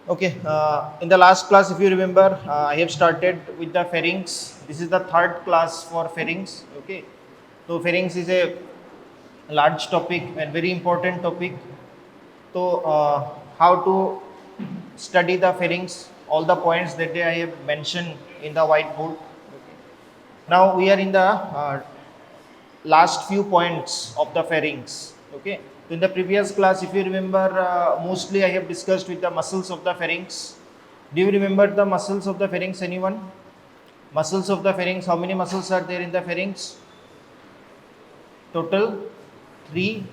Okay, in the last class, if you remember, I have started with the pharynx. This is the third class for pharynx. Okay, so pharynx is a large topic and very important topic. So, how to study the pharynx, all the points that I have mentioned in the whiteboard. Okay. Now we are in the last few points of the pharynx. Okay. So in the previous class, if you remember, mostly I have discussed with the muscles of the pharynx. Do you remember the muscles of the pharynx? Anyone? Muscles of the pharynx. How many muscles are there in the pharynx? Total three.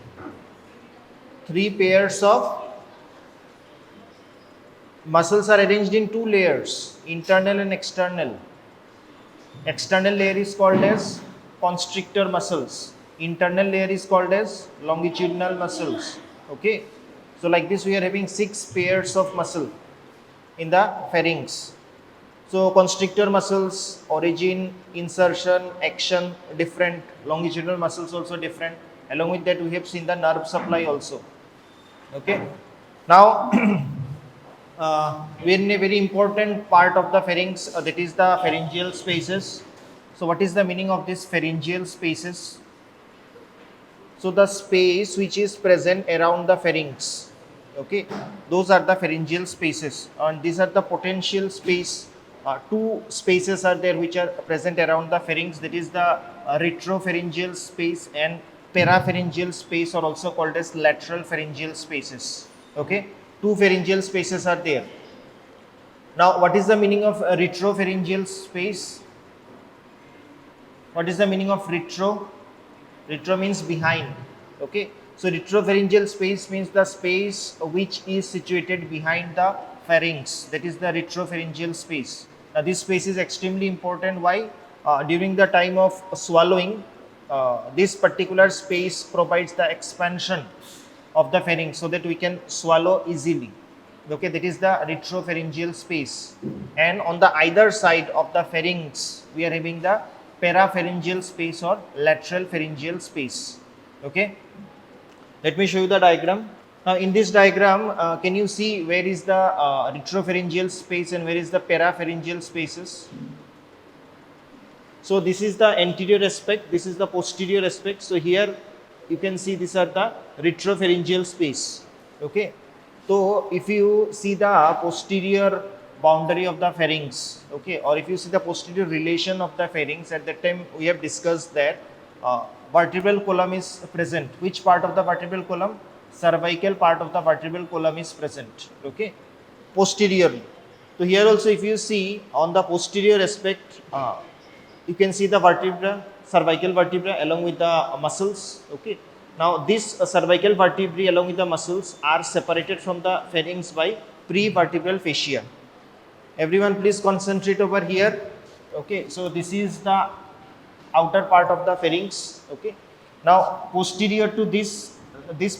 Three pairs of muscles are arranged in two layers: internal and external. External layer is called as constrictor muscles. Internal layer is called as longitudinal muscles. Okay. So like this we are having six pairs of muscle in the pharynx. So constrictor muscles, origin, insertion, action, different. Longitudinal muscles also different. Along with that we have seen the nerve supply also. Okay. Now we are in a very important part of the pharynx, that is the pharyngeal spaces. So what is the meaning of this pharyngeal spaces? So the space which is present around the pharynx, okay, those are the pharyngeal spaces, and these are the potential space. Two spaces are there which are present around the pharynx, that is the retropharyngeal space and parapharyngeal space, or also called as lateral pharyngeal spaces. Okay, two pharyngeal spaces are there. Now what is the meaning of retropharyngeal space? What is the meaning of retro? Retro means behind. Okay, so retropharyngeal space means the space which is situated behind the pharynx, that is the retropharyngeal space. Now this space is extremely important. Why? During the time of swallowing, this particular space provides the expansion of the pharynx so that we can swallow easily. Okay, that is the retropharyngeal space. And on the either side of the pharynx we are having the parapharyngeal space or lateral pharyngeal space. Okay, let me show you the diagram. Now in this diagram, can you see where is the retropharyngeal space and where is the parapharyngeal spaces? So this is the anterior aspect, this is the posterior aspect. So here you can see these are the retropharyngeal space. Okay, so if you see the posterior boundary of the pharynx, okay, or if you see the posterior relation of the pharynx, at that time we have discussed that vertebral column is present. Which part of the vertebral column? Cervical part of the vertebral column is present. Okay, posteriorly. So here also if you see on the posterior aspect, you can see the vertebra, cervical vertebra along with the muscles. Okay, now this cervical vertebrae along with the muscles are separated from the pharynx by prevertebral fascia. Everyone please concentrate over here. Okay, so this is the outer part of the pharynx. Okay, now posterior to this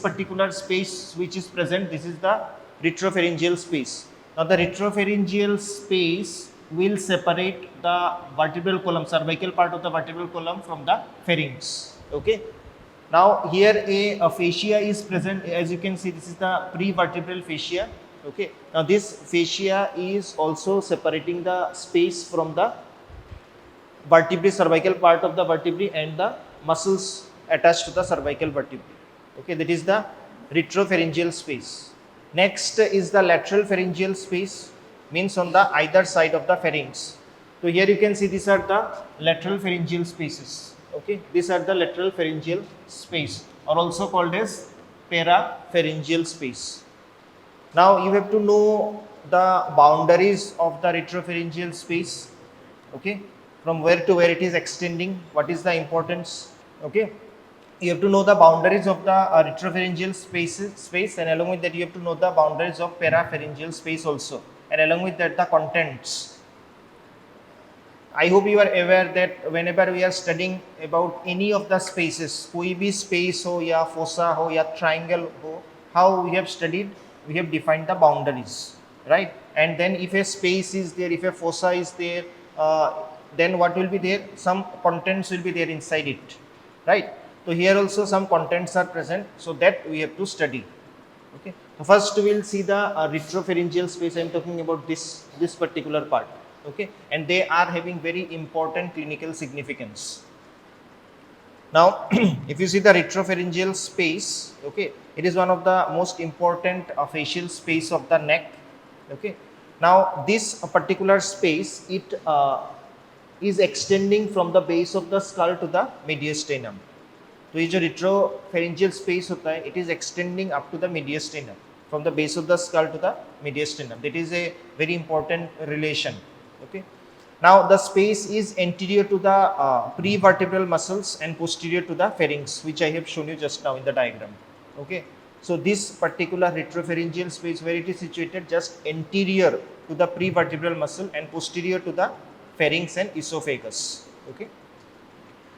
particular space which is present, this is the retropharyngeal space. Now the retropharyngeal space will separate the vertebral column, cervical part of the vertebral column, from the pharynx. Okay, now here a fascia is present. As you can see, this is the prevertebral fascia. Okay, now this fascia is also separating the space from the vertebrae, cervical part of the vertebrae, and the muscles attached to the cervical vertebrae. Okay, that is the retropharyngeal space. Next is the lateral pharyngeal space, means on the either side of the pharynx. So here you can see these are the lateral pharyngeal spaces. Okay, these are the lateral pharyngeal space, or also called as parapharyngeal space. Now you have to know the boundaries of the retropharyngeal space. Okay, from where to where it is extending, what is the importance. Okay, you have to know the boundaries of the retropharyngeal space, and along with that you have to know the boundaries of parapharyngeal space also, and along with that the contents. I hope you are aware that whenever we are studying about any of the spaces, कोई भी space हो या fossa हो या triangle हो, how we have studied, we have defined the boundaries, right? And then if a space is there, if a fossa is there, then what will be there? Some contents will be there inside it, right? So here also some contents are present, so that we have to study. Okay. So first we will see the retropharyngeal space. I am talking about this particular part. Okay, and they are having very important clinical significance. Now, if you see the retropharyngeal space, okay, it is one of the most important facial space of the neck. Okay. Now, this particular space, it is extending from the base of the skull to the mediastinum. तो ये जो retropharyngeal space होता है, it is extending up to the mediastinum, from the base of the skull to the mediastinum. That is a very important relation. Okay. Now the space is anterior to the prevertebral muscles and posterior to the pharynx, which I have shown you just now in the diagram. Okay. So this particular retropharyngeal space, where it is situated just anterior to the prevertebral muscle and posterior to the pharynx and esophagus. Okay.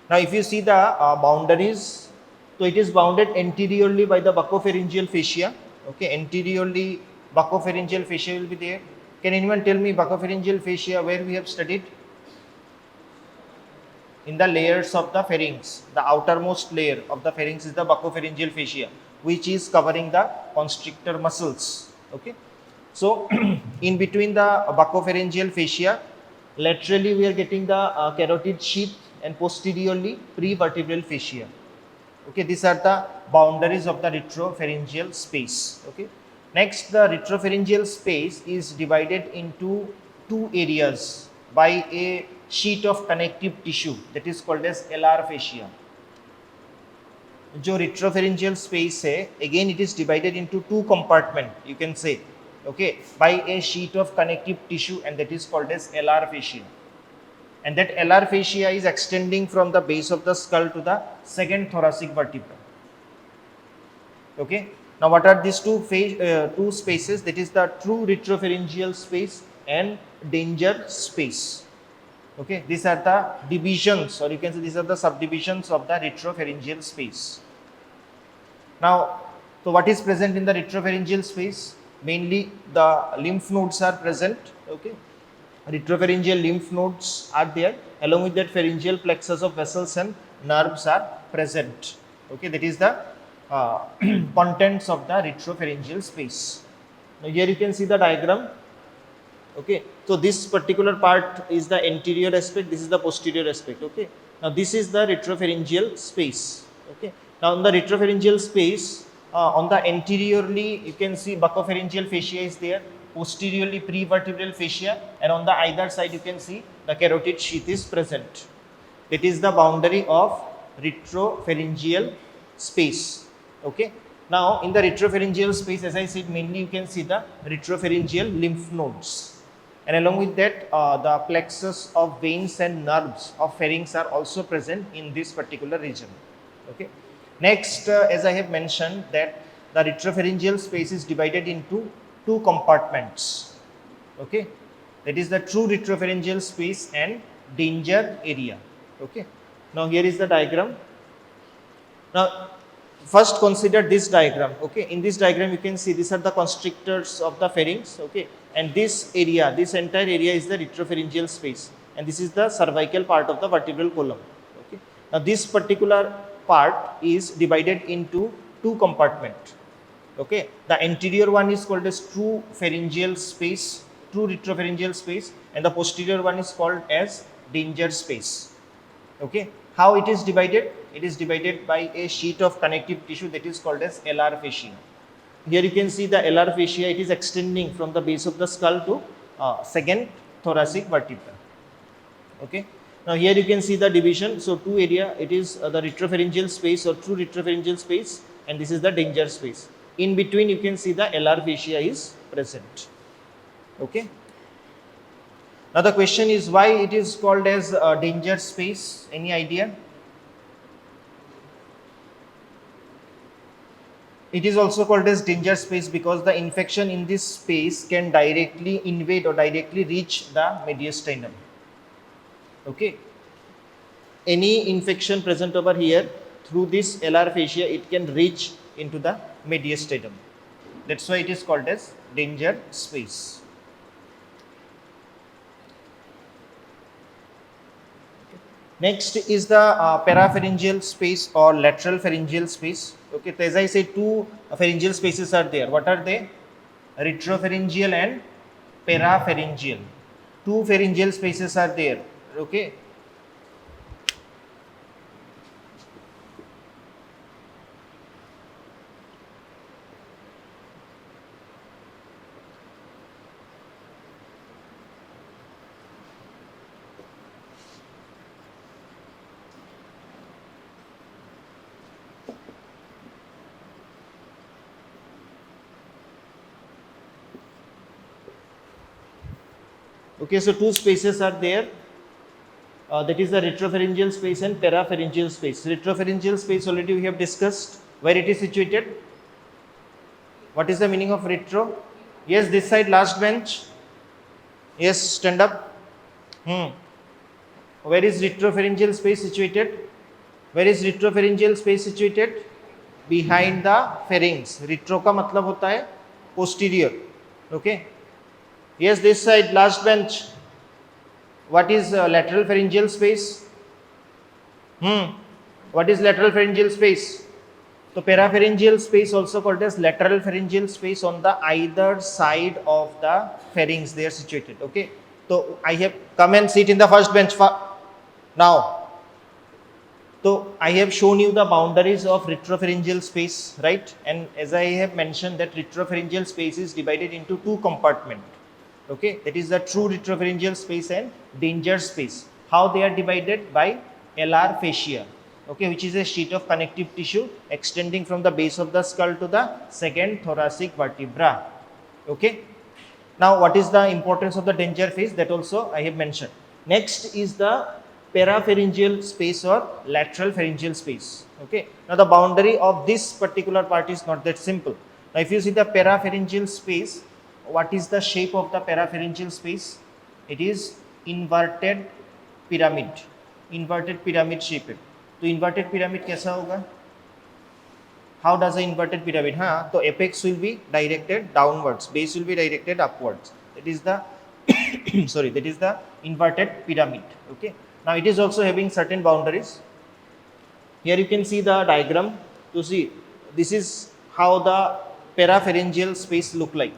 Now if you see the boundaries, so it is bounded anteriorly by the buccopharyngeal fascia. Okay, anteriorly buccopharyngeal fascia will be there. Can anyone tell me buccopharyngeal fascia where we have studied? In the layers of the pharynx. The outermost layer of the pharynx is the buccopharyngeal fascia, which is covering the constrictor muscles. Okay. So in between the buccopharyngeal fascia, laterally we are getting the carotid sheath, and posteriorly prevertebral fascia. Okay, these are the boundaries of the retropharyngeal space. Okay. Next, the retropharyngeal space is divided into two areas by a sheet of connective tissue that is called as LR fascia. जो retropharyngeal space है, again it is divided into two compartments, you can say, okay, by a sheet of connective tissue, and that is called as LR fascia. And that LR fascia is extending from the base of the skull to the second thoracic vertebra. Okay. Now, what are these two spaces? That is the true retropharyngeal space and danger space. Okay. These are the divisions, or you can say these are the subdivisions of the retropharyngeal space. Now, so what is present in the retropharyngeal space? Mainly the lymph nodes are present. Okay. Retropharyngeal lymph nodes are there. Along with that, pharyngeal plexus of vessels and nerves are present. Okay, that is the contents of the retropharyngeal space. Now here you can see the diagram. Okay, so this particular part is the anterior aspect, this is the posterior aspect. Okay, now this is the retropharyngeal space. Okay, now in the retropharyngeal space, on the anteriorly you can see buccopharyngeal fascia is there, posteriorly prevertebral fascia, and on the either side you can see the carotid sheath is present. It is the boundary of retropharyngeal space. Okay. Now in the retropharyngeal space, as I said, mainly you can see the retropharyngeal lymph nodes, and along with that the plexus of veins and nerves of pharynx are also present in this particular region. Okay. Next, as I have mentioned, that the retropharyngeal space is divided into two compartments. Okay, that is the true retropharyngeal space and danger area. Okay, now here is the diagram. Now first consider this diagram. Okay, in this diagram you can see these are the constrictors of the pharynx. Okay, and this area, this entire area is the retropharyngeal space, and this is the cervical part of the vertebral column. Okay, now this particular part is divided into two compartments. Okay, the anterior one is called as true pharyngeal space, true retropharyngeal space, and the posterior one is called as danger space. Okay, how it is divided? It is divided by a sheet of connective tissue that is called as LR fascia. Here you can see the LR fascia, it is extending from the base of the skull to second thoracic vertebra. Okay, now here you can see the division. So two area, it is the retropharyngeal space or true retropharyngeal space, and this is the danger space. In between you can see the LR fascia is present. Okay. Now the question is why it is called as danger space. Any idea? It is also called as danger space because the infection in this space can directly invade or directly reach the mediastinum. Okay. Any infection present over here through this LR fascia, it can reach into the mediastinum. That's why it is called as danger space. Next is the parapharyngeal space or lateral pharyngeal space. Okay, so as I said, two pharyngeal spaces are there. What are they? Retropharyngeal and parapharyngeal. Two pharyngeal spaces are there. Okay. Okay, so two spaces are there. That is the retropharyngeal space and parapharyngeal space. Retropharyngeal space already we have discussed where it is situated. What is the meaning of retro? Yes, this side, last bench. Yes, stand up. Where is retropharyngeal space situated? Where is retropharyngeal space situated? Behind the pharynx. Retro का मतलब होता है posterior. Okay. Yes, this side, last bench. What is lateral pharyngeal space? What is lateral pharyngeal space? So parapharyngeal space also called as lateral pharyngeal space on the either side of the pharynx they are situated. Okay. So I have come and sit in the first bench now. So I have shown you the boundaries of retropharyngeal space, right? And as I have mentioned that retropharyngeal space is divided into two compartments. Okay, that is the true retropharyngeal space and danger space. How they are divided? By alar fascia, okay, which is a sheet of connective tissue extending from the base of the skull to the second thoracic vertebra. Okay. Now, what is the importance of the danger phase? That also I have mentioned. Next is the parapharyngeal space or lateral pharyngeal space. Okay. Now, the boundary of this particular part is not that simple. Now, if you see the parapharyngeal space, what is the shape of the parapharyngeal space? It is inverted pyramid. Inverted pyramid shaped. तो inverted pyramid कैसा होगा? How does the inverted pyramid? हाँ, तो apex will be directed downwards, base will be directed upwards. That is the sorry, that is the inverted pyramid. Okay. Now it is also having certain boundaries. Here you can see the diagram. To see, this is how the parapharyngeal space look like.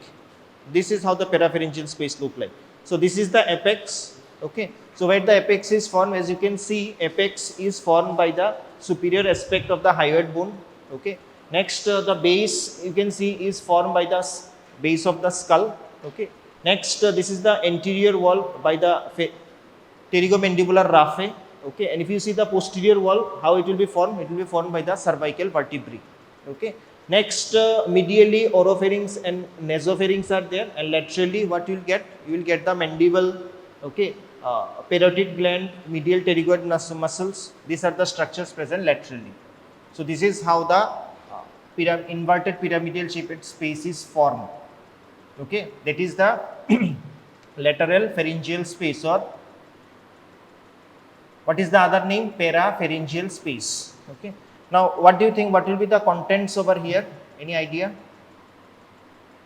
This is how the parapharyngeal space look like. So this is the apex. Okay. So where the apex is formed, as you can see, apex is formed by the superior aspect of the hyoid bone. Okay. Next, the base you can see is formed by the base of the skull. Okay. Next, this is the anterior wall by the pterygomandibular raphe. Okay. And if you see the posterior wall, how it will be formed? It will be formed by the cervical vertebrae. Okay. Next, medially oropharynx and nasopharynx are there, and laterally what you will get? You will get the mandible, okay, parotid gland, medial pterygoid muscles. These are the structures present laterally. So this is how the inverted pyramidal shaped space is formed. Okay, that is the lateral pharyngeal space, or what is the other name? Parapharyngeal space. Okay. Now, what do you think? What will be the contents over here? Any idea?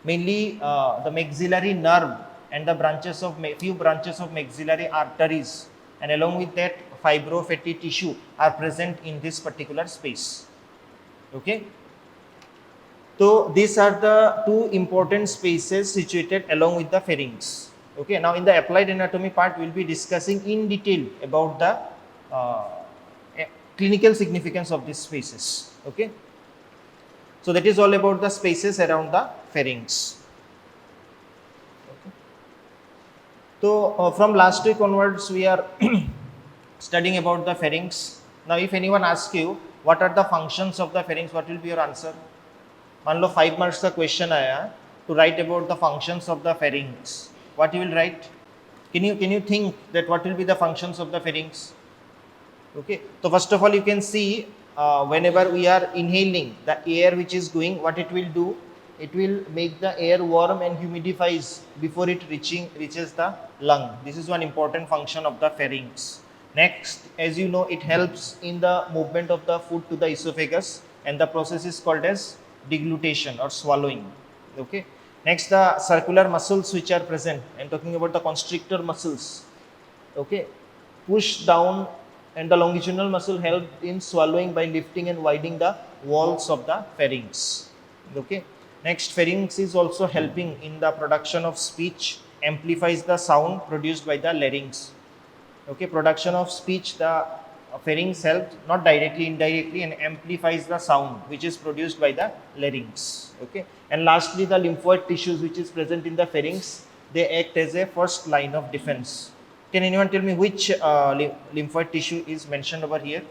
Mainly the maxillary nerve and the branches of few branches of maxillary arteries, and along with that fibrofatty tissue are present in this particular space. Okay. So these are the two important spaces situated along with the pharynx. Okay. Now in the applied anatomy part, we will be discussing in detail about the clinical significance of these spaces. Okay. So that is all about the spaces around the pharynx. Okay. So from last week onwards, we are studying about the pharynx. Now if anyone asks you what are the functions of the pharynx, what will be your answer? मान लो 5 marks का question आया to write about the functions of the pharynx. What you will write? Can you think that what will be the functions of the pharynx? Okay. So first of all, you can see whenever we are inhaling the air which is going, what it will do? It will make the air warm and humidifies before it reaches the lung. This is one important function of the pharynx. Next, as you know, it helps in the movement of the food to the esophagus, and the process is called as deglutition or swallowing. Okay. Next, the circular muscles which are present. I am talking about the constrictor muscles. Okay. Push down, and the longitudinal muscle help in swallowing by lifting and widening the walls of the pharynx. Okay. Next, pharynx is also helping in the production of speech, amplifies the sound produced by the larynx. Okay, production of speech, the pharynx helps not directly, indirectly, and amplifies the sound which is produced by the larynx. Okay, and lastly, the lymphoid tissues which is present in the pharynx, they act as a first line of defense. Can anyone tell me which lymphoid tissue is mentioned over here?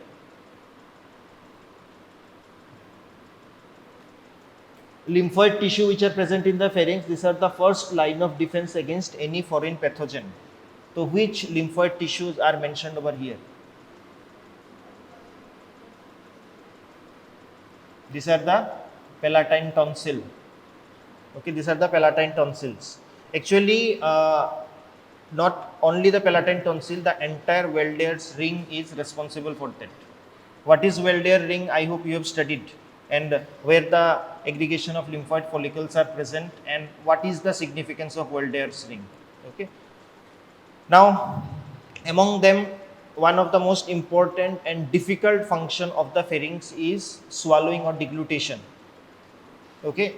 Lymphoid tissue which are present in the pharynx, these are the first line of defense against any foreign pathogen. So which lymphoid tissues are mentioned over here? These are the palatine tonsil. Okay, these are the palatine tonsils. Actually, not only the palatine tonsil, the entire Weldier's ring is responsible for that. What is Weldier ring? I hope you have studied, and where the aggregation of lymphoid follicles are present, and what is the significance of Weldier's ring. Okay. Now, among them, one of the most important and difficult function of the pharynx is swallowing or deglutition. Okay.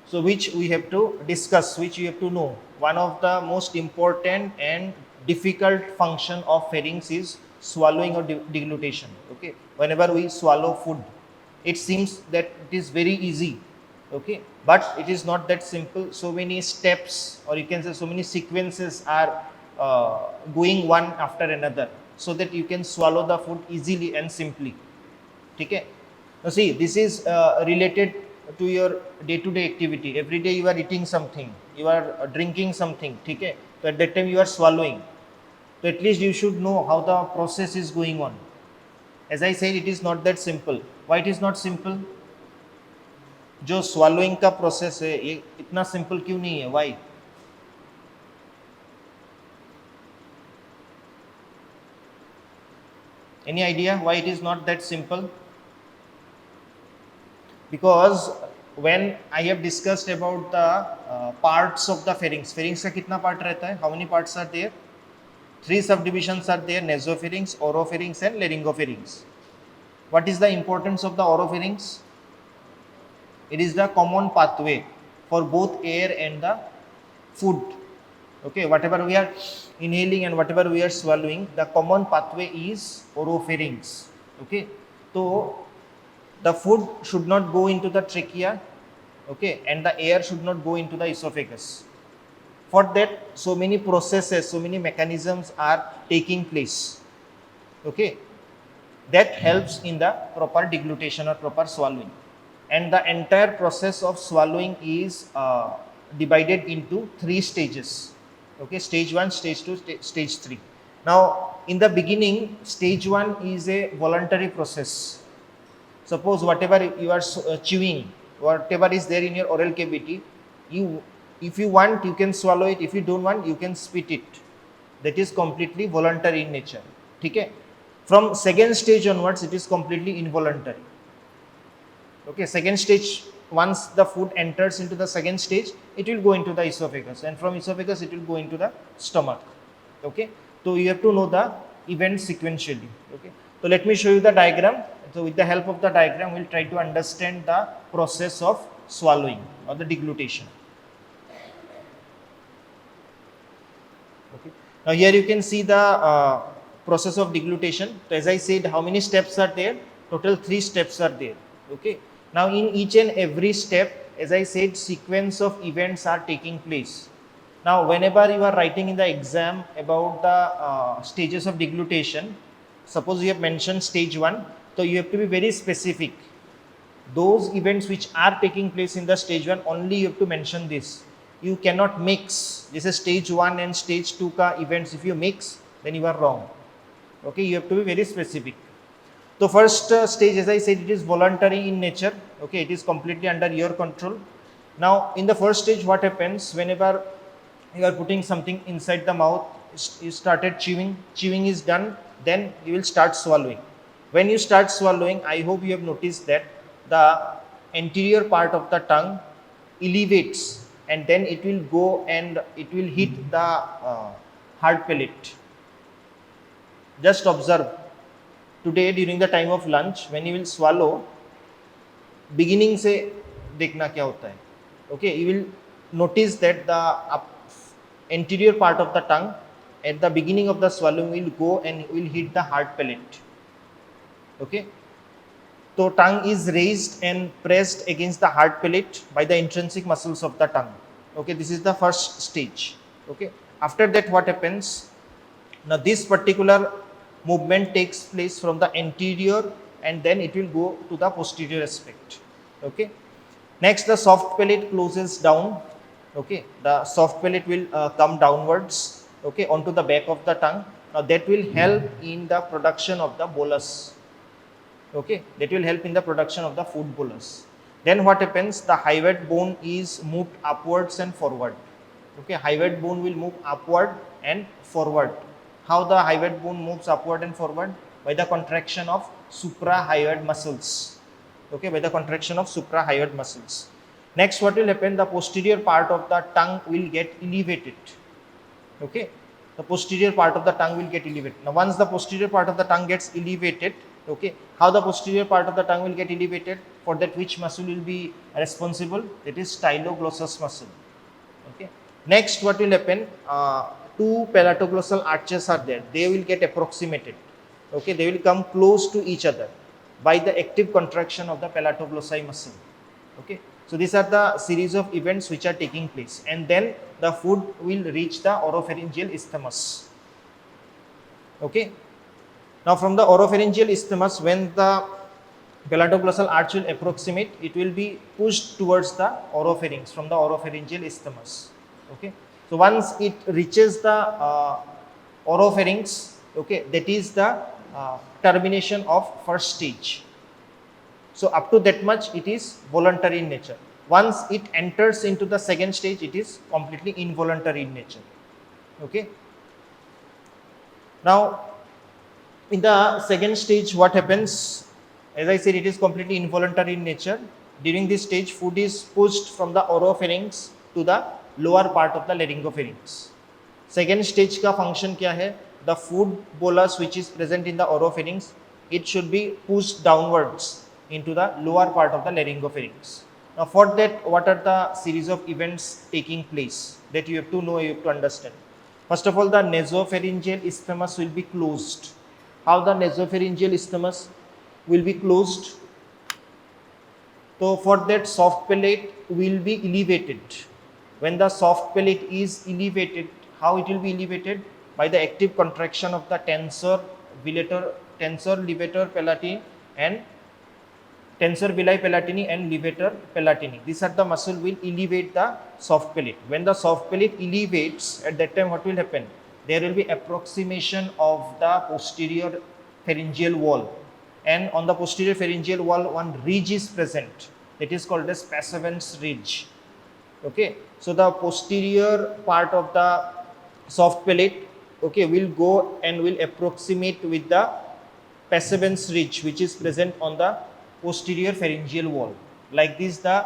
So, which we have to discuss, which you have to know. One of the most important and difficult function of pharynx is swallowing or deglutition. Okay. Whenever we swallow food, it seems that it is very easy. Okay, but it is not that simple. So many steps, or you can say so many sequences are going one after another, so that you can swallow the food easily and simply. Okay. Now see, this is related to your day-to-day activity. Every day you are eating something, you are drinking something. Okay. So at that time you are swallowing. So at least you should know how the process is going on. As I said, it is not that simple. Why it is not simple? जो swallowing का process है ये इतना simple क्यों नहीं है? Why? Any idea why it is not that simple? Because when I have discussed about the parts of the pharynx, pharynx का कितना part रहता है? How many parts are there? 3 subdivisions are there: nasopharynx, oropharynx, and laryngopharynx. What is the importance of the oropharynx? It is the common pathway for both air and the food. Okay, whatever we are inhaling and whatever we are swallowing, the common pathway is oropharynx. Okay, so the food should not go into the trachea. Okay, and the air should not go into the esophagus. For that, so many processes, so many mechanisms are taking place. Okay, that helps in the proper deglutition or proper swallowing. And the entire process of swallowing is divided into 3 stages. Okay, stage 1, stage 2, stage 3. Now, in the beginning, stage 1 is a voluntary process. Suppose whatever you are chewing, whatever is there in your oral cavity, if you want, you can swallow it. If you don't want, you can spit it. That is completely voluntary in nature. Okay? From second stage onwards, it is completely involuntary. Okay, second stage, once the food enters into the second stage, it will go into the esophagus, and from esophagus it will go into the stomach. Okay, so you have to know the event sequentially. Okay, so let me show you the diagram. So with the help of the diagram, we will try to understand the process of swallowing or the deglutition. Okay, now here you can see the process of deglutition. So as I said, how many steps are there? Total 3 steps are there. Okay. Now in each and every step, as I said, sequence of events are taking place. Now whenever you are writing in the exam about the stages of deglutition, suppose you have mentioned stage 1, so you have to be very specific. Those events which are taking place in the stage 1, only you have to mention this. You cannot mix. This is stage 1 and stage 2 ka events. If you mix, then you are wrong. Okay, you have to be very specific. So first stage, as I said, it is voluntary in nature. Okay, it is completely under your control. Now in the first stage, what happens whenever you are putting something inside the mouth, you started chewing, chewing is done, then you will start swallowing. When you start swallowing, I hope you have noticed that the anterior part of the tongue elevates, and then it will go and it will hit the hard palate. Just observe. Today during the time of lunch, when you will swallow, beginning से देखना क्या होता है. Okay, you will notice that the anterior part of the tongue at the beginning of the swallowing will go and will hit the hard palate. Okay, so tongue is raised and pressed against the hard palate by the intrinsic muscles of the tongue. Okay, this is the first stage. Okay, after that what happens? Now this particular movement takes place from the anterior and then it will go to the posterior aspect. Okay, next the soft palate closes down. Okay, the soft palate will come downwards, okay, onto the back of the tongue. Now that will help in the production of the bolus. Okay, that will help in the production of the food bolus. Then what happens? The hyoid bone is moved upwards and forward. Okay, hyoid bone will move upward and forward. How the hyoid bone moves upward and forward? By the contraction of suprahyoid muscles. Okay, by the contraction of suprahyoid muscles. Next, what will happen? The posterior part of the tongue will get elevated. Okay, the posterior part of the tongue will get elevated. Now, once the posterior part of the tongue gets elevated, okay, how the posterior part of the tongue will get elevated? For that, which muscle will be responsible? It is styloglossus muscle. Okay. Next, what will happen? Two palatoglossal arches are there. They will get approximated. Okay, they will come close to each other by the active contraction of the palatoglossi muscle. Okay, so these are the series of events which are taking place, and then the food will reach the oropharyngeal isthmus. Okay, now from the oropharyngeal isthmus, when the palatoglossal arch will approximate, it will be pushed towards the oropharynx from the oropharyngeal isthmus. Okay, so once it reaches the oropharynx, okay, that is the termination of first stage. So up to that much it is voluntary in nature. Once it enters into the second stage, it is completely involuntary in nature. Okay, now in the second stage what happens? As I said, it is completely involuntary in nature. During this stage, food is pushed from the oropharynx to the lower part of the laryngopharynx. Second stage का function क्या है? The food bolus which is present in the oropharynx, it should be pushed downwards into the lower part of the laryngopharynx. Now for that, what are the series of events taking place that you have to know, you have to understand? First of all, the nasopharyngeal isthmus will be closed. How the nasopharyngeal isthmus will be closed? So for that, soft palate will be elevated. When the soft palate is elevated, how it will be elevated? By the active contraction of the tensor levator palatine and tensor villi palatini and levator palatini. These are the muscle will elevate the soft palate. When the soft palate elevates, at that time what will happen? There will be approximation of the posterior pharyngeal wall, and on the posterior pharyngeal wall one ridge is present. It is called as Passavant's ridge. Okay, so the posterior part of the soft palate, okay, will go and will approximate with the Passavant's ridge which is present on the posterior pharyngeal wall. Like this, the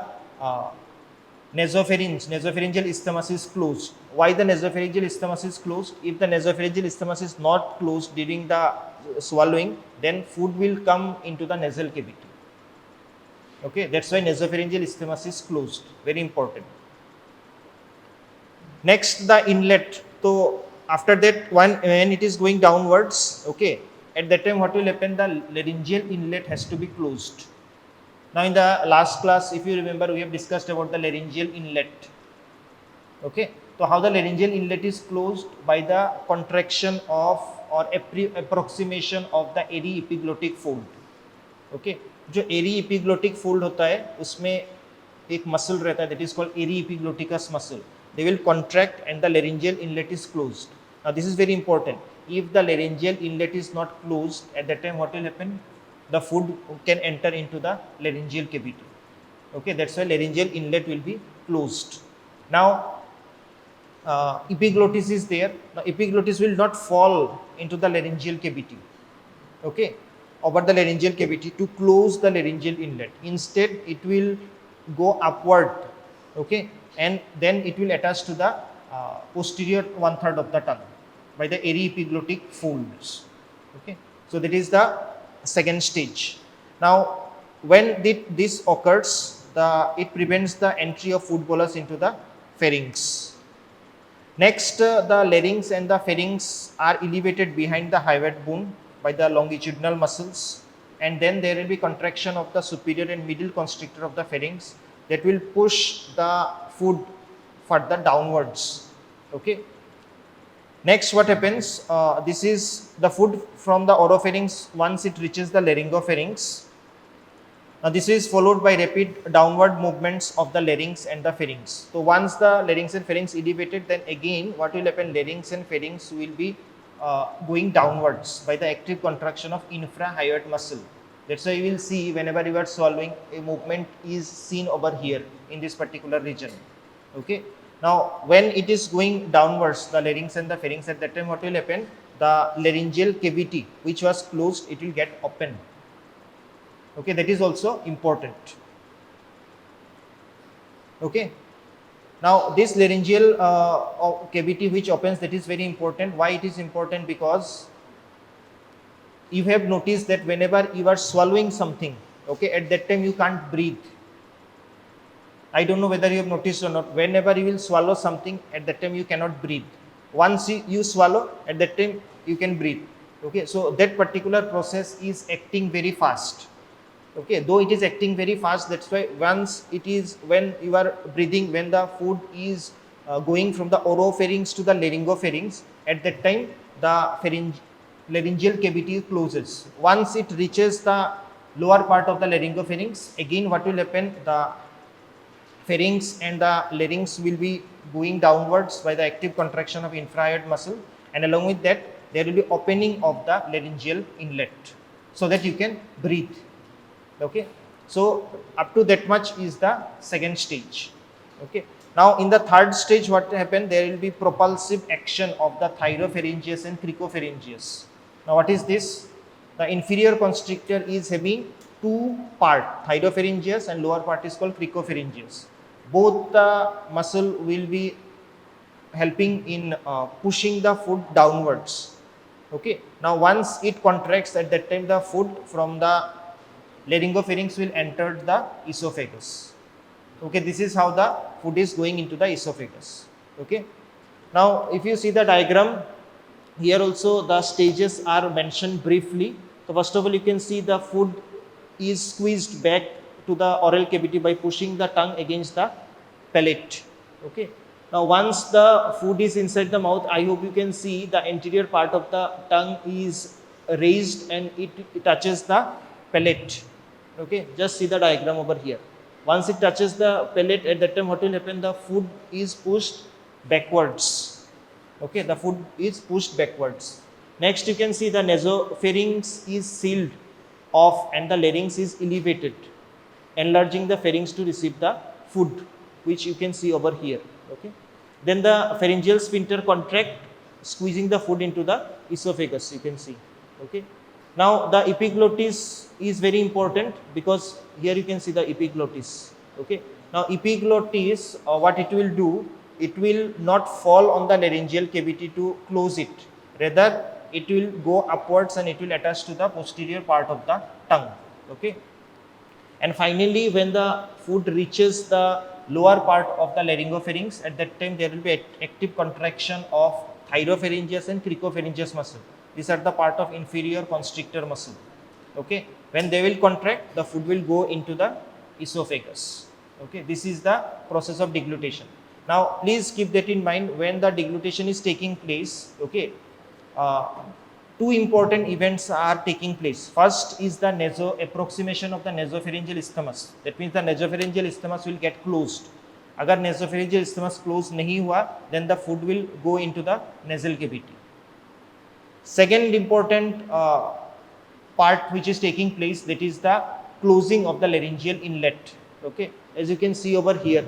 nasopharyngeal isthmus is closed. Why the nasopharyngeal isthmus is closed? If the nasopharyngeal isthmus is not closed during the swallowing, then food will come into the nasal cavity. Okay, that's why nasopharyngeal isthmus is closed. Very important. Next, the inlet. So after that, when it is going downwards, okay, at that time what will happen? The laryngeal inlet has to be closed. Now in the last class, if you remember, we have discussed about the laryngeal inlet. Okay, so how the laryngeal inlet is closed? By the contraction of or approximation of the airy epiglottic fold. Okay, जो airy epiglottic fold होता है उसमें एक muscle रहता है, that is called airy epiglotticus muscle. They will contract and the laryngeal inlet is closed. Now this is very important. If the laryngeal inlet is not closed, at that time what will happen? The food can enter into the laryngeal cavity. Okay, that's why laryngeal inlet will be closed. Now epiglottis is there. Now epiglottis will not fall into the laryngeal cavity. Okay, over the laryngeal cavity to close the laryngeal inlet. Instead, it will go upward. Okay, and then it will attach to the posterior 1/3 of the tongue by the airy epiglottic folds. Okay, so that is the second stage. Now when this occurs, it prevents the entry of food bolus into the pharynx. Next, the larynx and the pharynx are elevated behind the hyoid bone by the longitudinal muscles, and then there will be contraction of the superior and middle constrictor of the pharynx that will push the food further downwards. Okay. Next, what happens? This is the food from the oropharynx once it reaches the laryngopharynx. Now, this is followed by rapid downward movements of the larynx and the pharynx. So, once the larynx and pharynx elevated, then again what will happen? Larynx and pharynx will be going downwards by the active contraction of infrahyoid muscle. That's why you will see whenever you are swallowing, a movement is seen over here in this particular region. Okay. Now, when it is going downwards, the larynx and the pharynx, at that time what will happen? The laryngeal cavity which was closed, it will get open. Okay, that is also important. Okay. Now, this laryngeal cavity which opens, that is very important. Why it is important? Because you have noticed that whenever you are swallowing something, okay, at that time you can't breathe. I don't know whether you have noticed or not. Whenever you will swallow something, at that time you cannot breathe. Once you swallow, at that time you can breathe. Okay, so that particular process is acting very fast. Okay, though it is acting very fast, that's why once it is, when you are breathing, when the food is going from the oropharynx to the laryngopharynx, at that time the laryngeal cavity closes. Once it reaches the lower part of the laryngopharynx, again what will happen? The pharynx and the larynx will be going downwards by the active contraction of infrahyoid muscle, and along with that there will be opening of the laryngeal inlet so that you can breathe. Okay, so up to that much is the second stage. Okay, now in the third stage what happen? There will be propulsive action of the thyropharyngeus and cricopharyngeus. Now what is this? The inferior constrictor is having two part, thyropharyngeus, and lower part is called cricopharyngeus. Both the muscle will be helping in pushing the food downwards. Okay, now once it contracts, at that time the food from the laryngopharynx will enter the esophagus. Okay, this is how the food is going into the esophagus. Okay, now if you see the diagram, here also the stages are mentioned briefly. So first of all, you can see the food is squeezed back to the oral cavity by pushing the tongue against the palate. Okay, now once the food is inside the mouth, I hope you can see the anterior part of the tongue is raised and it touches the palate. Okay, just see the diagram over here. Once it touches the palate, at that time what will happen? The food is pushed backwards. Okay, the food is pushed backwards. Next, you can see the nasopharynx is sealed off and the larynx is elevated, enlarging the pharynx to receive the food, which you can see over here. Okay, then the pharyngeal sphincter contract, squeezing the food into the esophagus, you can see. Okay, now the epiglottis is very important because here you can see the epiglottis. Okay, now epiglottis, what it will do, it will not fall on the laryngeal cavity to close it, rather it will go upwards and it will attach to the posterior part of the tongue. Okay, and finally when the food reaches the lower part of the laryngopharynx, at that time there will be active contraction of thyropharyngeus and cricopharyngeus muscle. These are the part of inferior constrictor muscle. Okay, when they will contract, the food will go into the esophagus. Okay, this is the process of deglutition. Now please keep that in mind when the deglutition is taking place. Okay, two important events are taking place. First is the approximation of the nasopharyngeal isthmus. That means the nasopharyngeal isthmus will get closed. Agar nasopharyngeal isthmus closed nahi hua, then the food will go into the nasal cavity. Second important part which is taking place, that is the closing of the laryngeal inlet. Okay, as you can see over here,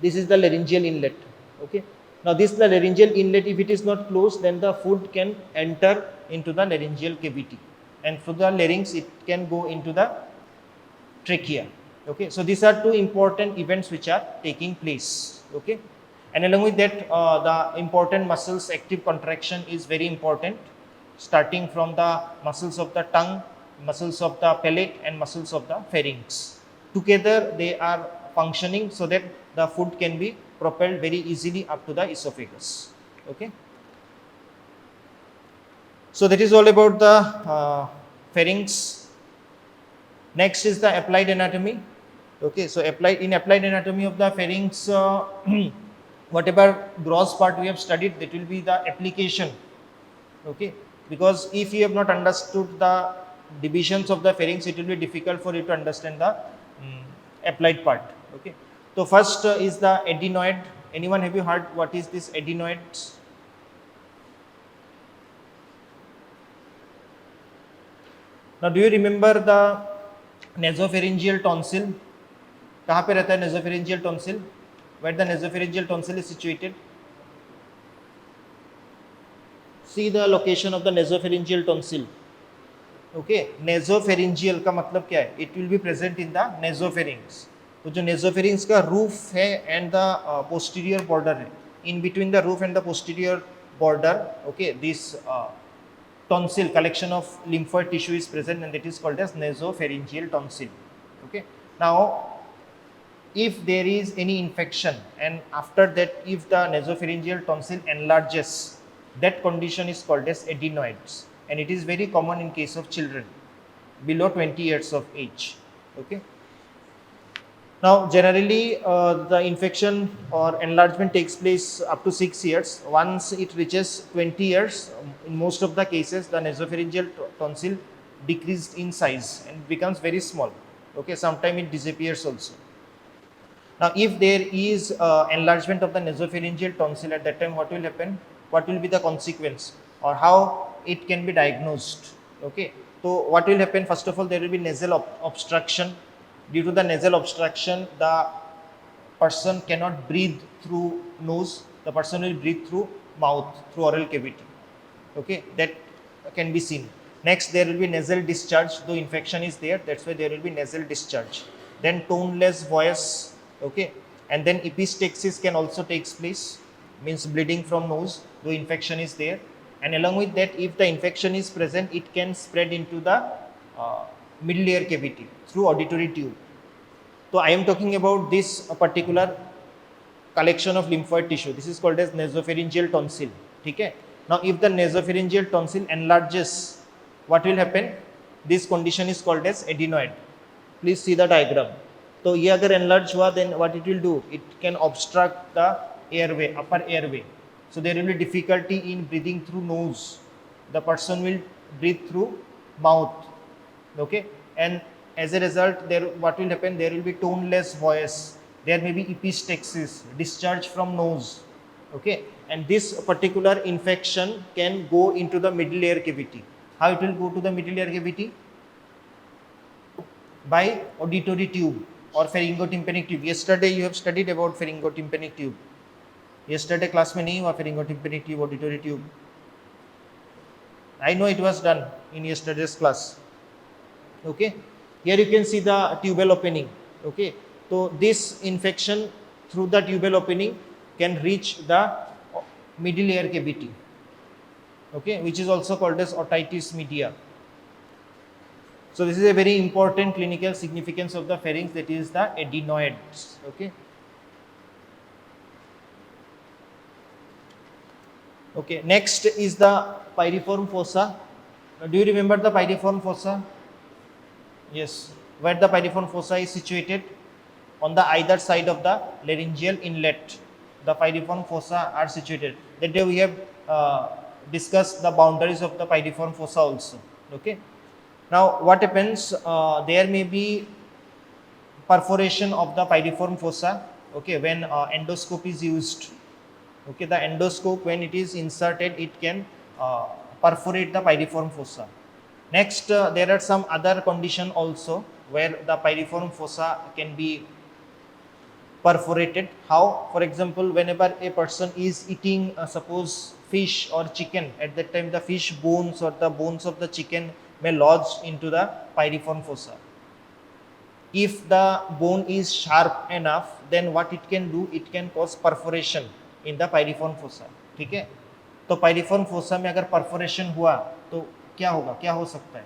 this is the laryngeal inlet. Okay, now this is the laryngeal inlet. If it is not closed, then the food can enter into the laryngeal cavity, and through the larynx it can go into the trachea. Okay, so these are two important events which are taking place. Okay, and along with that, the important muscles active contraction is very important, starting from the muscles of the tongue, muscles of the palate and muscles of the pharynx. Together they are functioning so that the food can be propelled very easily up to the esophagus. Okay. So that is all about the pharynx. Next is the applied anatomy. Okay, so in applied anatomy of the pharynx, whatever gross part we have studied, that will be the application. Okay, because if you have not understood the divisions of the pharynx, it will be difficult for you to understand the applied part. Okay, so first is the adenoid. Anyone have you heard what is this adenoids? Now do you remember the nasopharyngeal tonsil? कहाँ पे रहता है nasopharyngeal tonsil? Where the nasopharyngeal tonsil is situated? See the location of the nasopharyngeal tonsil. Okay, nasopharyngeal का मतलब क्या है? It will be present in the nasopharynx. तो जो nasopharynx का roof है and the posterior border है. In between the roof and the posterior border, okay, this tonsil, collection of lymphoid tissue is present, and that is called as nasopharyngeal tonsil. Okay, now if there is any infection and after that if the nasopharyngeal tonsil enlarges, that condition is called as adenoids, and it is very common in case of children below 20 years of age. Okay, now generally the infection or enlargement takes place up to 6 years. Once it reaches 20 years, in most of the cases the nasopharyngeal tonsil decreased in size and becomes very small. Okay, sometimes it disappears also. Now if there is enlargement of the nasopharyngeal tonsil, at that time what will happen? What will be the consequence or how it can be diagnosed? Okay, so what will happen? First of all, there will be nasal obstruction. Due to the nasal obstruction, the person cannot breathe through nose, the person will breathe through mouth, through oral cavity. Okay, that can be seen. Next, there will be nasal discharge. Though infection is there, that's why there will be nasal discharge. Then toneless voice. Okay, and then epistaxis can also take place, means bleeding from nose, though infection is there. And along with that, if the infection is present, it can spread into the middle ear cavity through auditory tube. So I am talking about this particular collection of lymphoid tissue. This is called as nasopharyngeal tonsil. Okay. Now if the nasopharyngeal tonsil enlarges, what will happen? This condition is called as adenoid. Please see the diagram. So ये अगर enlarge हुआ, then what it will do? It can obstruct the airway, upper airway. So there will be difficulty in breathing through nose. The person will breathe through mouth. Okay, and as a result, what will happen? There will be toneless voice. There may be epistaxis, discharge from nose. Okay, and this particular infection can go into the middle ear cavity. How it will go to the middle ear cavity? By auditory tube or pharyngotympanic tube. Yesterday you have studied about pharyngotympanic tube. Yesterday class में नहीं हुआ pharyngotympanic tube, auditory tube. I know it was done in yesterday's class. Okay, here you can see the tubal opening. Okay, so this infection through the tubal opening can reach the middle ear cavity. Okay, which is also called as otitis media. So this is a very important clinical significance of the pharynx, that is the adenoids. Okay. Okay, next is the piriform fossa. Now, do you remember the piriform fossa? Yes, where the piriform fossa is situated? On the either side of the laryngeal inlet, the piriform fossa are situated. That day we have discussed the boundaries of the piriform fossa also. Okay. Now what happens? There may be perforation of the piriform fossa. Okay, when endoscope is used. Okay, the endoscope, when it is inserted, it can perforate the piriform fossa. Next, there are some other condition also where the piriform fossa can be perforated. How? For example, whenever a person is eating suppose fish or chicken, at that time the fish bones or the bones of the chicken may lodge into the piriform fossa. If the bone is sharp enough, then what it can do? It can cause perforation in the piriform fossa. ठीक है, तो piriform fossa में अगर perforation हुआ तो क्या होगा, क्या हो सकता है?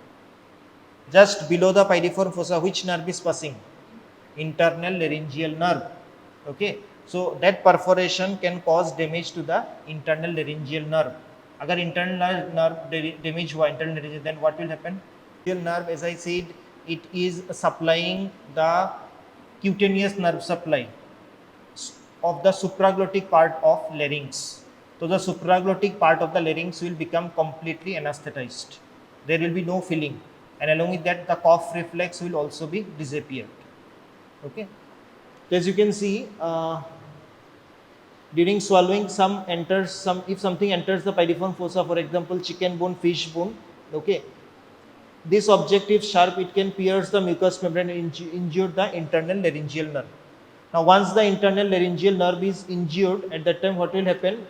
Just below the piriform fossa, which nerve is passing? Internal laryngeal nerve. Okay, so that perforation can cause damage to the internal laryngeal nerve. Agar internal nerve damage hua internal laryngeal, then what will happen? Nerve, as I said, it is supplying the cutaneous nerve supply of the supraglottic part of larynx. So the supraglottic part of the larynx will become completely anesthetized. There will be no feeling, and along with that, the cough reflex will also be disappeared. Okay. As you can see, during swallowing, if something enters the piriform fossa, for example, chicken bone, fish bone. Okay, this object, if sharp, it can pierce the mucous membrane and injure the internal laryngeal nerve. Now, once the internal laryngeal nerve is injured, at that time, what will happen?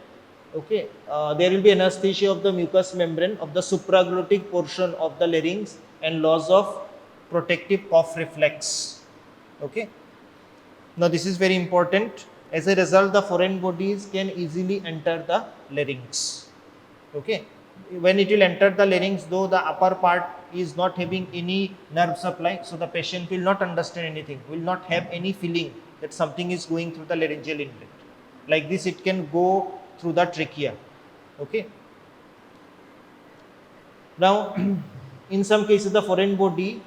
Okay, there will be anesthesia of the mucous membrane of the supraglottic portion of the larynx and loss of protective cough reflex. Okay. Now, this is very important. As a result, the foreign bodies can easily enter the larynx. Okay. When it will enter the larynx, though the upper part is not having any nerve supply, so the patient will not understand anything, will not have any feeling that something is going through the laryngeal inlet. Like this, it can go through the trachea. Okay. Now, in some cases, the foreign body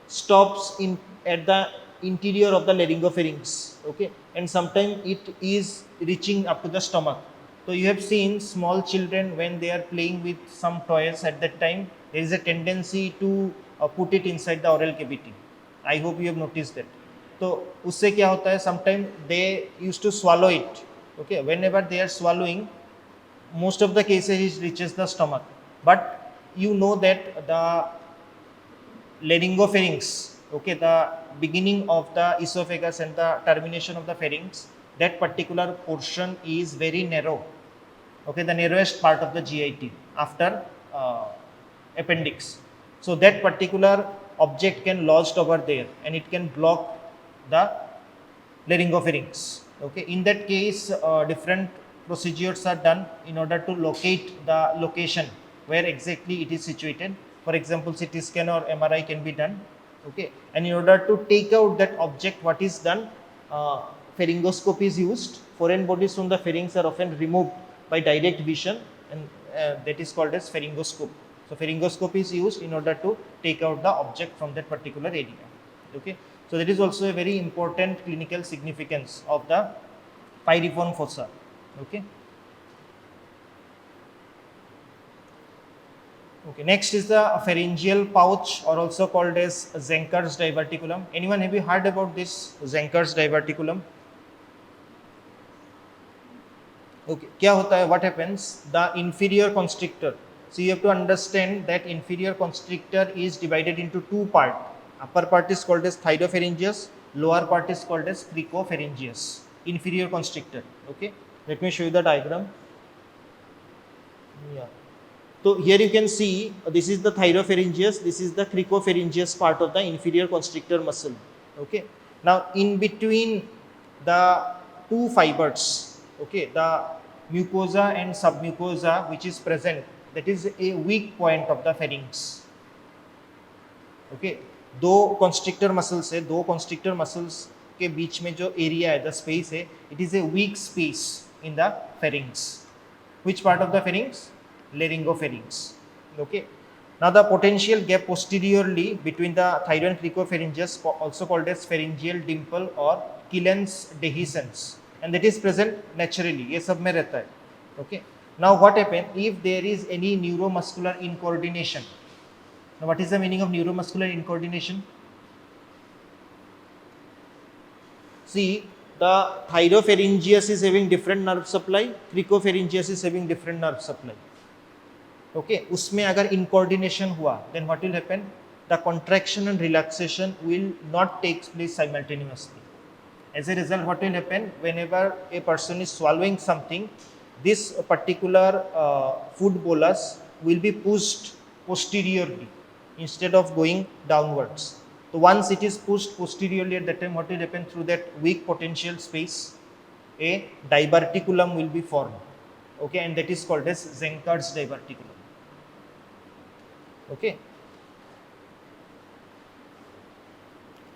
stops at the interior of the laryngopharynx. Okay, and sometimes it is reaching up to the stomach. So you have seen small children when they are playing with some toys, at that time there is a tendency to put it inside the oral cavity. I hope you have noticed that. तो उससे क्या होता है, sometimes they used to swallow it. Okay, whenever they are swallowing, most of the cases it reaches the stomach, but you know that the laryngopharynx, okay, the beginning of the esophagus and the termination of the pharynx, that particular portion is very narrow. Okay, the narrowest part of the GIT after appendix. So that particular object can lodged over there and it can block the laryngopharynx. Okay, in that case, different procedures are done in order to locate the location where exactly it is situated. For example, CT scan or MRI can be done. Okay, and in order to take out that object, what is done? Pharyngoscope is used. Foreign bodies from the pharynx are often removed by direct vision, and that is called as pharyngoscope. So pharyngoscope is used in order to take out the object from that particular area. Okay, so that is also a very important clinical significance of the piriform fossa. Okay. Okay, next is the pharyngeal pouch, or also called as Zenker's diverticulum. Anyone, have you heard about this Zenker's diverticulum? Okay, क्या होता है? What happens? The inferior constrictor. So you have to understand that inferior constrictor is divided into two parts. Upper part is called as thydopharyngeus, lower part is called as cricopharyngeus. Inferior constrictor. Okay, let me show you the diagram. Yeah. So here you can see this is the thydopharyngeus, this is the cricopharyngeus part of the inferior constrictor muscle. Okay. Now in between the two fibers, okay, the mucosa and submucosa which is present, that is a weak point of the pharynx. Okay. दो constrictor muscles है, दो constrictor muscles के बीच में जो area है, the space है, it is a weak space in the pharynx. Which part of the pharynx? Laryngopharynx. Okay. Now the potential gap posteriorly between the thyroid and cricopharyngeus, also called as pharyngeal dimple or Killen's dehiscence, and that is present naturally. ये सब में रहता है. Okay. Now what happens if there is any neuromuscular incoordination? Now what is the meaning of neuromuscular incoordination? See, the thydopharyngeus is having different nerve supply, cricopharyngeus is having different nerve supply. Okay, उसमें अगर incoordination हुआ, then what will happen? The contraction and relaxation will not take place simultaneously. As a result, what will happen? Whenever a person is swallowing something, this particular food bolus will be pushed posteriorly instead of going downwards. So once it is pushed posteriorly, at that time, what will happen? Through that weak potential space, a diverticulum will be formed. Okay, and that is called as Zenker's diverticulum. Okay.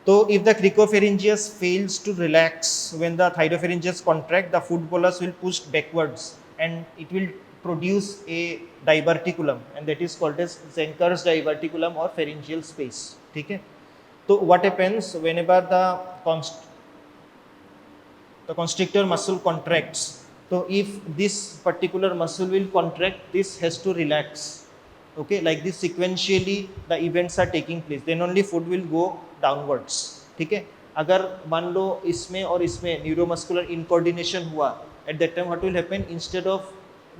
So if the cricopharyngeus fails to relax when the thyropharyngeus contract, the food bolus will push backwards and it will produce a diverticulum, and that is called as Zenker's diverticulum or pharyngeal space. Okay? So what happens whenever the constrictor muscle contracts? So if this particular muscle will contract, this has to relax. Okay, like this sequentially the events are taking place, then only food will go downwards. ठीक है, अगर मान लो इसमें और इसमें neuromuscular इनकोऑर्डिनेशन हुआ, at that time what will happen, instead of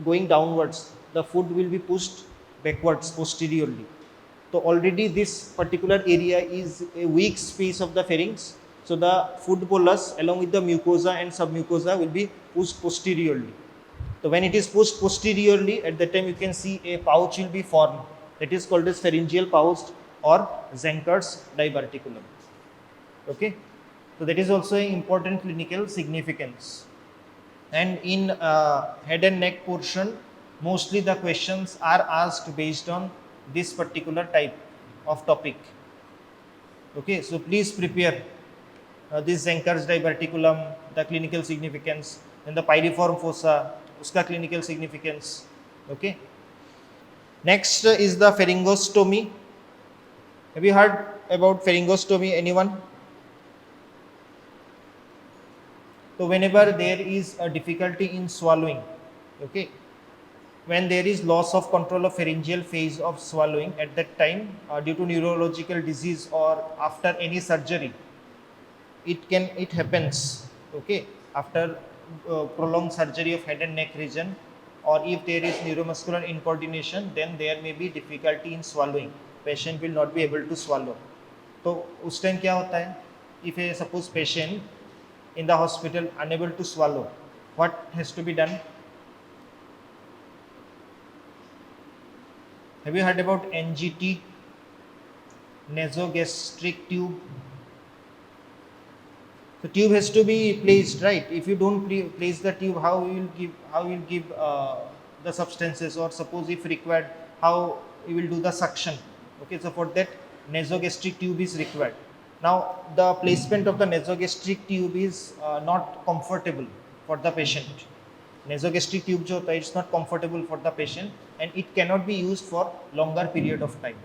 going downwards the food will be pushed backwards posteriorly. So already this particular area is a weak space of the pharynx, so the food bolus along with the mucosa and submucosa will be pushed posteriorly. So when it is pushed posteriorly, at that time you can see a pouch will be formed, that is called as pharyngeal pouch or Zenker's diverticulum. Okay, so that is also an important clinical significance. And in head and neck portion, mostly the questions are asked based on this particular type of topic. Okay, so please prepare this Zenker's diverticulum, the clinical significance, then the pyriform fossa, uska clinical significance. Okay. Next is the pharyngostomy. Have you heard about pharyngostomy, anyone? So whenever there is a difficulty in swallowing, okay, when there is loss of control of pharyngeal phase of swallowing, at that time due to neurological disease or after any surgery, it happens, okay, after prolonged surgery of head and neck region, or if there is neuromuscular incoordination, then there may be difficulty in swallowing, patient will not be able to swallow. तो उस time क्या होता है, if a suppose patient in the hospital unable to swallow, what has to be done? Have you heard about NGT, nasogastric tube? The tube has to be placed, right? If you don't place the tube, how you will give the substances, or suppose if required, how you will do the suction? Okay, so for that nasogastric tube is required. Now the placement of the nasogastric tube is not comfortable for the patient. Nasogastric tube jo hota hai, it's not comfortable for the patient and it cannot be used for longer period of time.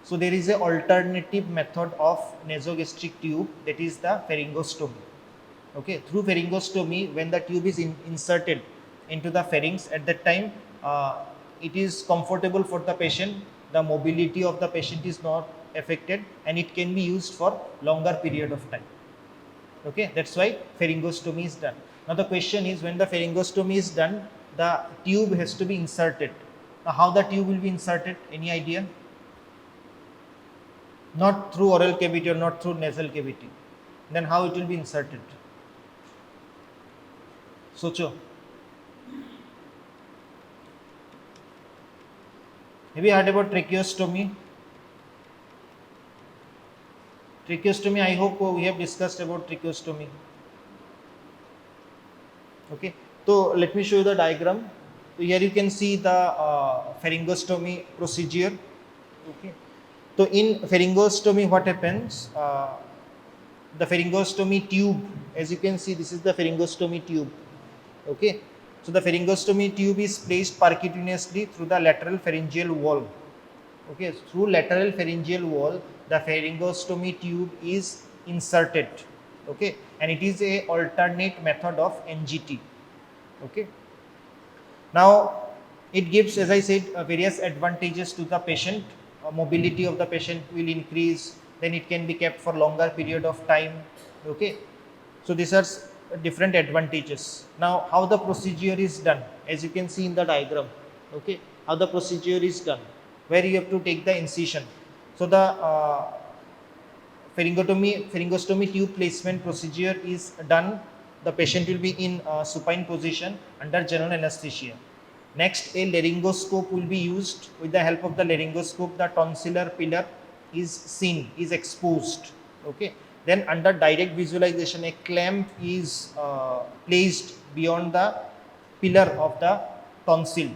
So there is an alternative method of nasogastric tube, that is the pharyngostomy. Okay, through pharyngostomy, when the tube is inserted into the pharynx, at that time it is comfortable for the patient, the mobility of the patient is not affected and it can be used for longer period of time. Okay, that's why pharyngostomy is done. Now the question is, when the pharyngostomy is done, the tube has to be inserted. Now how the tube will be inserted, any idea? Not through oral cavity or not through nasal cavity. Then how it will be inserted? Socho. Have you heard about tracheostomy? Tracheostomy, I hope we have discussed about tracheostomy. Okay, so let me show you the diagram. So here you can see the pharyngostomy procedure. Okay. So in pharyngostomy, what happens? The pharyngostomy tube, as you can see, this is the pharyngostomy tube. Okay, so the pharyngostomy tube is placed percutaneously through the lateral pharyngeal wall. Okay, so through lateral pharyngeal wall, the pharyngostomy tube is inserted. Okay, and it is a alternate method of NGT. Okay, now it gives, as I said, various advantages to the patient. Mobility of the patient will increase, then it can be kept for longer period of time. Okay, so these are different advantages. Now how the procedure is done, as you can see in the diagram. Okay, how the procedure is done, where you have to take the incision. So the pharyngostomy tube placement procedure is done. The patient will be in supine position under general anesthesia. Next, a laryngoscope will be used. With the help of the laryngoscope, the tonsillar pillar is seen, is exposed. Okay. Then under direct visualization, a clamp is placed beyond the pillar of the tonsil.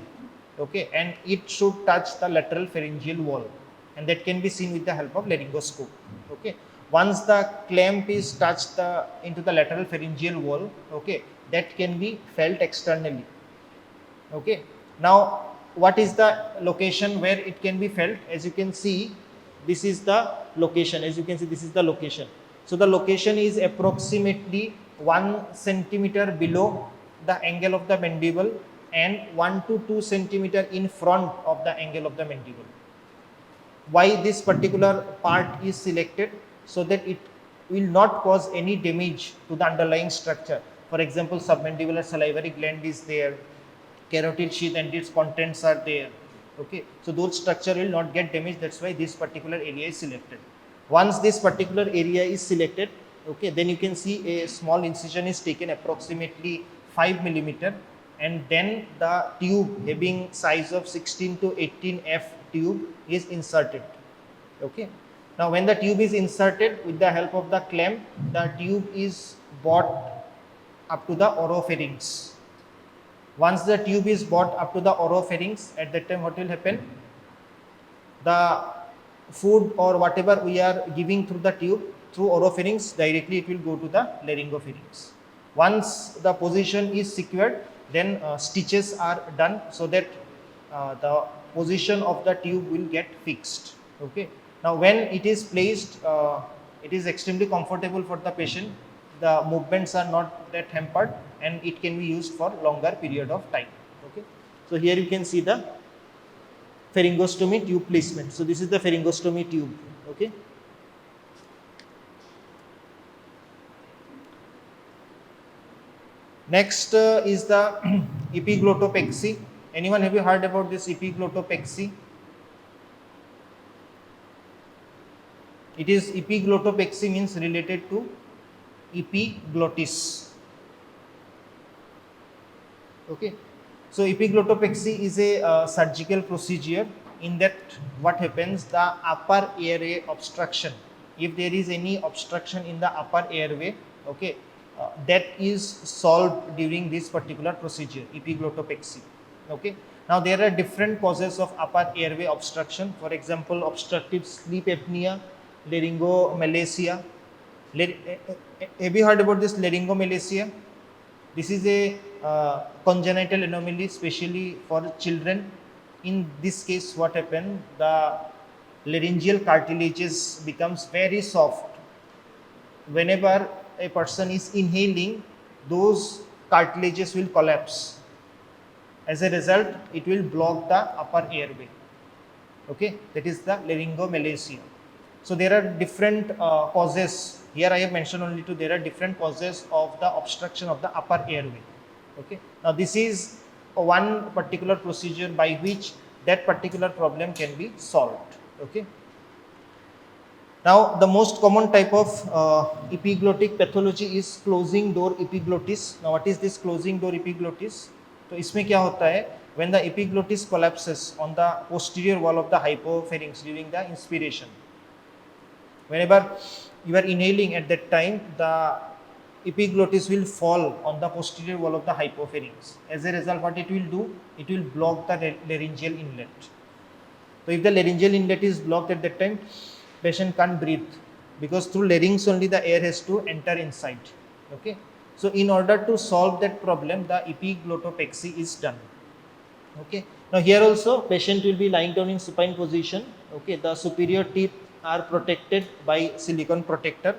Okay, and it should touch the lateral pharyngeal wall, and that can be seen with the help of laryngoscope. Okay. Once the clamp is touched into the lateral pharyngeal wall, okay, that can be felt externally. Okay, now what is the location where it can be felt? As you can see, this is the location. As you can see, this is the location. So the location is approximately 1 centimeter below the angle of the mandible and 1 to 2 centimeter in front of the angle of the mandible. Why this particular part is selected? So that it will not cause any damage to the underlying structure. For example, submandibular salivary gland is there, carotid sheath and its contents are there. Okay, so those structure will not get damaged. That's why this particular area is selected. Once this particular area is selected, okay, then you can see a small incision is taken approximately 5 millimeter, and then the tube having size of 16 to 18 F tube is inserted. Okay, now when the tube is inserted with the help of the clamp, the tube is brought up to the oropharynx. Once the tube is brought up to the oropharynx, at that time what will happen? The food or whatever we are giving through the tube, through oropharynx, directly it will go to the laryngopharynx. Once the position is secured, then stitches are done so that the position of the tube will get fixed. Okay. Now when it is placed, it is extremely comfortable for the patient. The movements are not that hampered and it can be used for longer period of time. Okay. So here you can see the pharyngostomy tube placement. So this is the pharyngostomy tube. Okay. Next is the epiglottopexy. Anyone, have you heard about this epiglottopexy? It is epiglottopexy means related to epiglottis. Okay, so epiglottopexy is a surgical procedure. In that, what happens? The upper airway obstruction. If there is any obstruction in the upper airway, okay, that is solved during this particular procedure, epiglottopexy. Okay. Now there are different causes of upper airway obstruction. For example, obstructive sleep apnea, laryngomalacia. Have you heard about this laryngomalacia? This is a congenital anomaly, especially for children. In this case, what happens? The laryngeal cartilages becomes very soft. Whenever a person is inhaling, those cartilages will collapse. As a result, it will block the upper airway. Okay, that is the laryngomalacia. So there are different causes. Here I have mentioned only two. There are different causes of the obstruction of the upper airway. Okay. Now this is one particular procedure by which that particular problem can be solved. Okay. Now the most common type of epiglottic pathology is closing door epiglottis. Now what is this closing door epiglottis? तो इसमें क्या होता है? When the epiglottis collapses on the posterior wall of the hypopharynx during the inspiration, whenever you are inhaling, at that time the epiglottis will fall on the posterior wall of the hypopharynx. As a result, what it will do? It will block the laryngeal inlet. So if the laryngeal inlet is blocked, at that time patient can't breathe, because through larynx only the air has to enter inside. Okay. So in order to solve that problem, the epiglottopexy is done. Okay. Now here also patient will be lying down in supine position. Okay. The superior teeth are protected by silicone protector.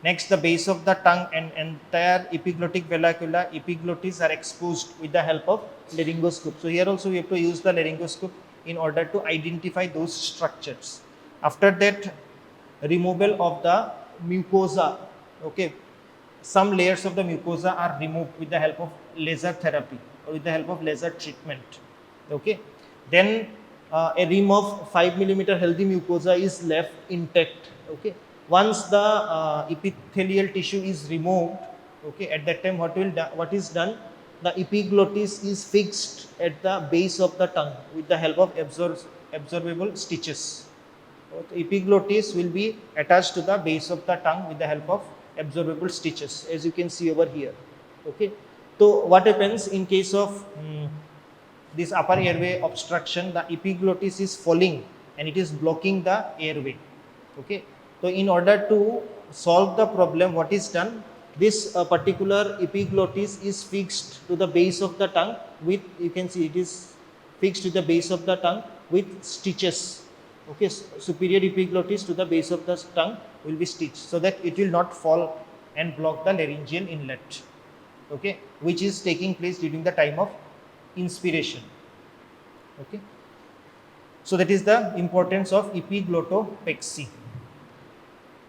Next, the base of the tongue and entire epiglottic valvula, epiglottis are exposed with the help of laryngoscope. So here also we have to use the laryngoscope in order to identify those structures. After that, removal of the mucosa. Okay. Some layers of the mucosa are removed with the help of laser therapy or with the help of laser treatment. Okay. Then a rim of 5 millimeter healthy mucosa is left intact. Okay. Once the epithelial tissue is removed, okay, at that time what is done? The epiglottis is fixed at the base of the tongue with the help of absorbable stitches. So the epiglottis will be attached to the base of the tongue with the help of absorbable stitches, as you can see over here. Okay. So what happens in case of this upper airway obstruction? The epiglottis is falling and it is blocking the airway. Okay. So in order to solve the problem, what is done? This particular epiglottis is fixed to the base of the tongue with, you can see it is fixed to the base of the tongue with stitches. Okay, superior epiglottis to the base of the tongue will be stitched so that it will not fall and block the laryngeal inlet. Okay, which is taking place during the time of inspiration. Okay, so that is the importance of epiglottopexy.